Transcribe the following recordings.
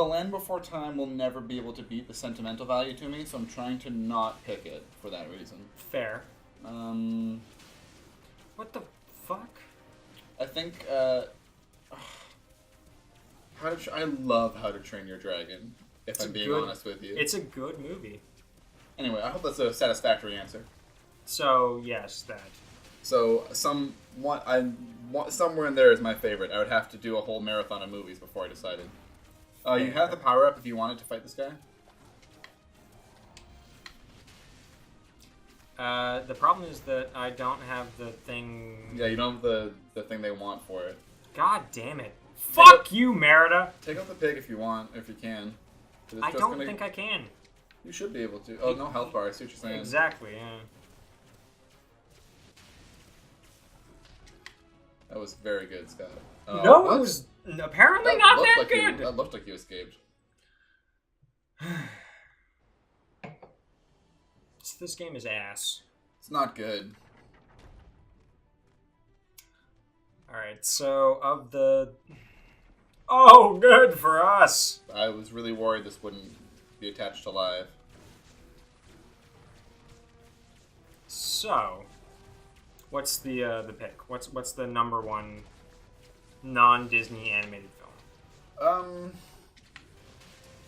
The Land Before Time will never be able to beat the sentimental value to me, so I'm trying to not pick it for that reason. Fair. What the fuck? I think, I love How to Train Your Dragon, if I'm being honest with you. It's a good movie. Anyway, I hope that's a satisfactory answer. So, yes, that. So, somewhere in there is my favorite. I would have to do a whole marathon of movies before I decided. You have the power-up if you wanted to fight this guy. The problem is that I don't have the thing... Yeah, you don't have the thing they want for it. God damn it. Fuck you, Merida! Take out the pig if you want, if you can. I don't think I can. You should be able to. Oh, no health bar, I see what you're saying. Exactly, yeah. That was very good, Scott. No, it was apparently not that good! That looked like you escaped. This game is ass. It's not good. Alright, so of the... Oh, good for us! I was really worried this wouldn't be attached to live. So, what's the pick? What's the number one non-Disney animated film?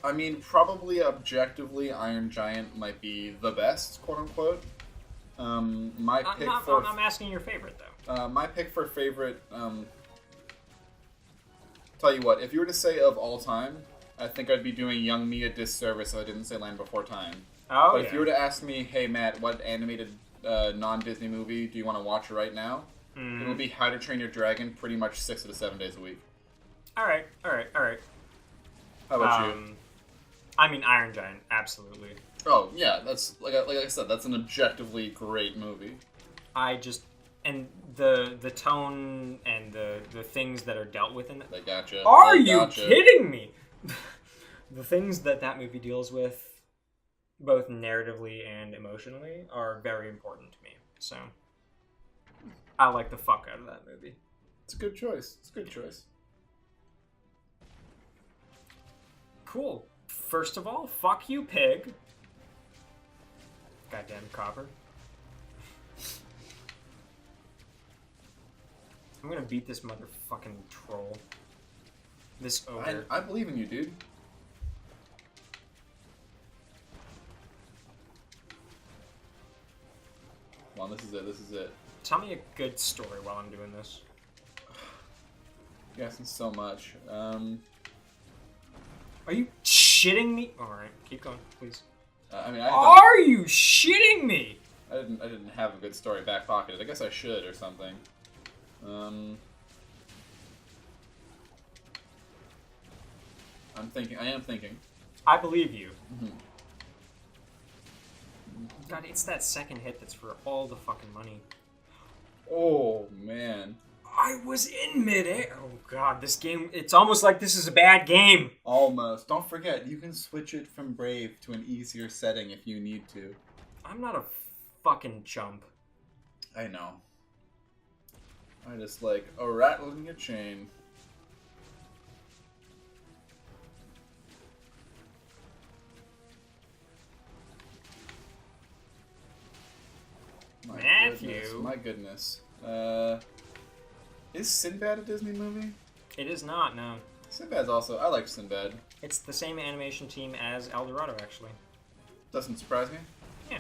I mean, probably objectively, Iron Giant might be the best, quote unquote. I'm asking your favorite though. My pick for favorite. Tell you what, if you were to say of all time, I think I'd be doing young me a disservice if I didn't say Land Before Time. Oh, but if you were to ask me, hey Matt, what animated non-Disney movie do you want to watch right now? It would be How to Train Your Dragon, pretty much 6 to 7 days a week. All right. How about you? I mean, Iron Giant, absolutely. Oh yeah, that's like I said, that's an objectively great movie. And the tone and the things that are dealt with in it. They gotcha. Are you kidding me? The things that movie deals with, both narratively and emotionally, are very important to me. So, I like the fuck out of that movie. It's a good choice. Cool. First of all, fuck you, pig. Goddamn copper. I'm gonna beat this motherfucking troll. This ogre. I believe in you, dude. Come on, this is it. Tell me a good story while I'm doing this. You're asking so much. Are you shitting me? Alright, keep going, please. Are you shitting me? I didn't have a good story back pocketed. I guess I should or something. I am thinking. I believe you. Mm-hmm. God, it's that second hit that's for all the fucking money. Oh, man. I was in midair. Oh, God, this game, it's almost like this is a bad game. Almost. Don't forget, you can switch it from Brave to an easier setting if you need to. I'm not a fucking chump. I know. I just like a rattle in your chain. My goodness. Is Sinbad a Disney movie? It is not, no. Sinbad's also... I like Sinbad. It's the same animation team as El Dorado, actually. Doesn't surprise me. Yeah.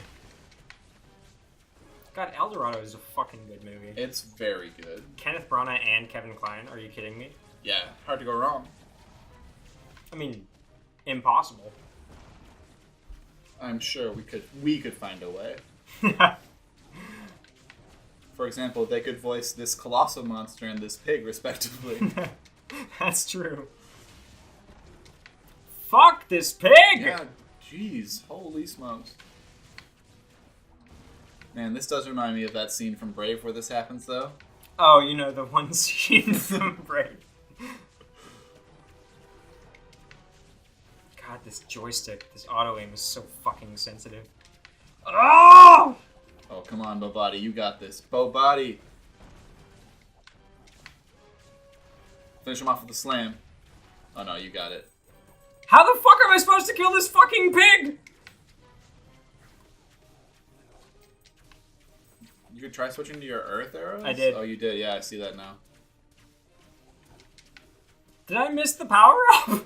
God, El Dorado is a fucking good movie. It's very good. Kenneth Branagh and Kevin Kline, are you kidding me? Yeah, hard to go wrong. I mean, impossible. I'm sure we could find a way. For example, they could voice this colossal monster and this pig, respectively. That's true. Fuck this pig! Yeah, jeez. Holy smokes. Man, this does remind me of that scene from Brave where this happens, though. Oh, you know, the one scene from Brave. God, this joystick, this auto-aim is so fucking sensitive. Oh! Oh, come on, Bobody. You got this. Bobody. Finish him off with a slam. Oh, no, you got it. How the fuck am I supposed to kill this fucking pig? You could try switching to your Earth arrows? I did. Oh, you did. Yeah, I see that now. Did I miss the power-up?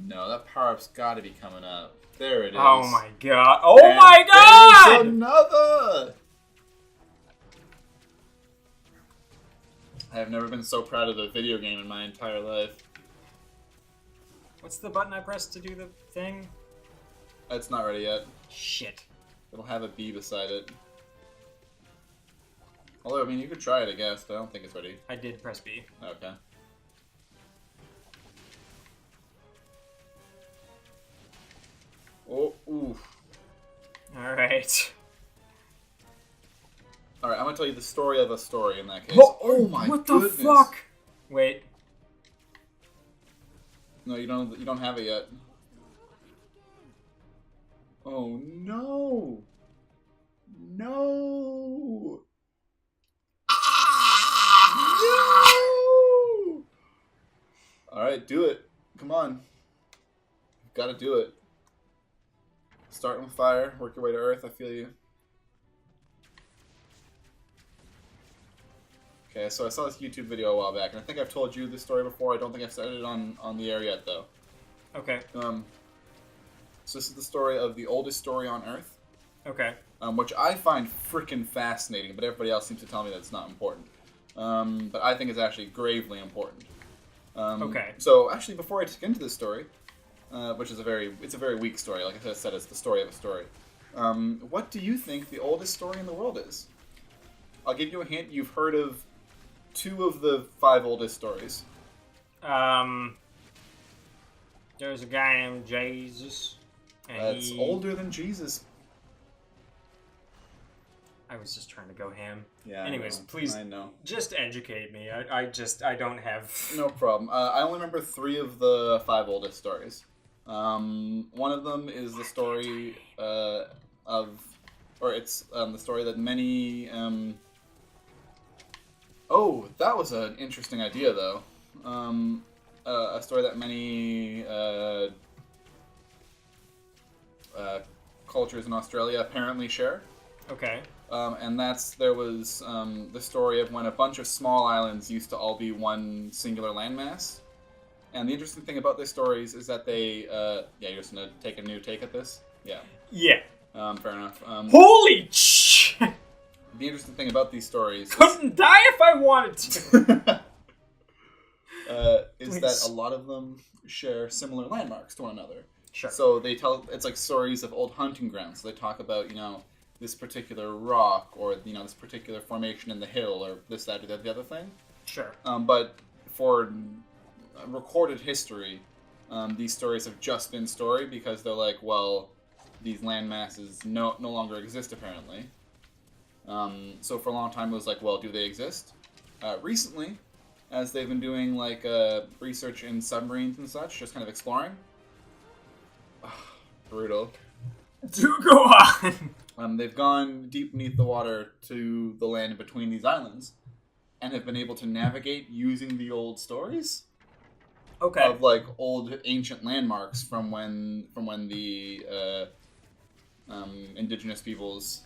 No, that power-up's got to be coming up. There it is. Oh my god. Oh And my god! there's another! I have never been so proud of a video game in my entire life. What's the button I pressed to do the thing? It's not ready yet. Shit. It'll have a B beside it. Although, I mean, you could try it, I guess, but I don't think it's ready. I did press B. Okay. Oh, oof. Alright. Alright, I'm gonna tell you the story of a story in that case. Oh my what goodness. the fuck? Wait. No, you don't have it yet. Oh no! No! No! Alright, do it. Come on. You've gotta do it. Start with fire, work your way to Earth, I feel you. Okay, so I saw this YouTube video a while back, and I think I've told you this story before. I don't think I've said it on the air yet, though. Okay. So this is the story of the oldest story on Earth. Okay. Which I find freaking fascinating, but everybody else seems to tell me that's not important. But I think it's actually gravely important. Okay. So actually, before I get into this story, which is a very weak story, like I said, it's the story of a story. What do you think the oldest story in the world is? I'll give you a hint. You've heard of 2 of the 5 oldest stories. There's a guy named Jesus. And That's older than Jesus. I was just trying to go ham. Yeah. Anyways, I know. please I know. just educate me. I don't have... No problem. I only remember 3 of the 5 oldest stories. One of them is the story the story that many... Oh, that was an interesting idea, though. A story that many cultures in Australia apparently share. Okay. And there was the story of when a bunch of small islands used to all be one singular landmass. And the interesting thing about these stories is that they... yeah, you're just going to take a new take at this? Yeah. Yeah. Fair enough. Holy shit! The interesting thing about these stories Couldn't die if I wanted to. is that a lot of them share similar landmarks to one another. Sure. So it's like stories of old hunting grounds. So they talk about, this particular rock or, this particular formation in the hill or this, that, or the other thing. Sure. But for recorded history, these stories have just been story because they're like, well, these land masses no longer exist apparently. So for a long time it was like, well, do they exist? Recently, as they've been doing like research in submarines and such, just kind of exploring. Brutal. Do go on. They've gone deep beneath the water to the land between these islands, and have been able to navigate using the old stories. Okay. Of like old ancient landmarks from when the indigenous peoples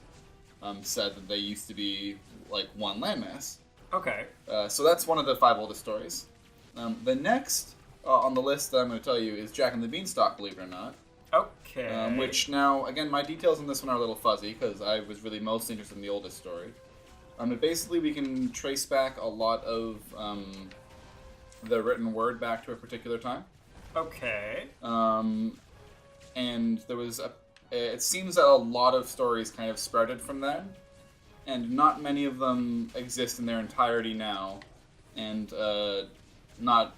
said that they used to be like one landmass. Okay. So that's one of the 5 oldest stories. The next on the list that I'm going to tell you is Jack and the Beanstalk, believe it or not. Okay. Which now, again, my details on this one are a little fuzzy because I was really most interested in the oldest story. But basically, we can trace back a lot of the written word back to a particular time. Okay. And there was it seems that a lot of stories kind of sprouted from that, and not many of them exist in their entirety now, and the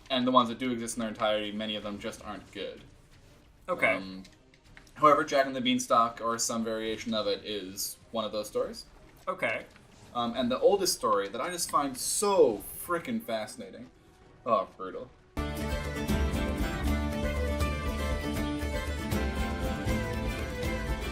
ones that do exist in their entirety, many of them just aren't good. Okay. However, Jack and the Beanstalk, or some variation of it, is one of those stories. Okay. And the oldest story that I just find so freaking fascinating. Oh, brutal.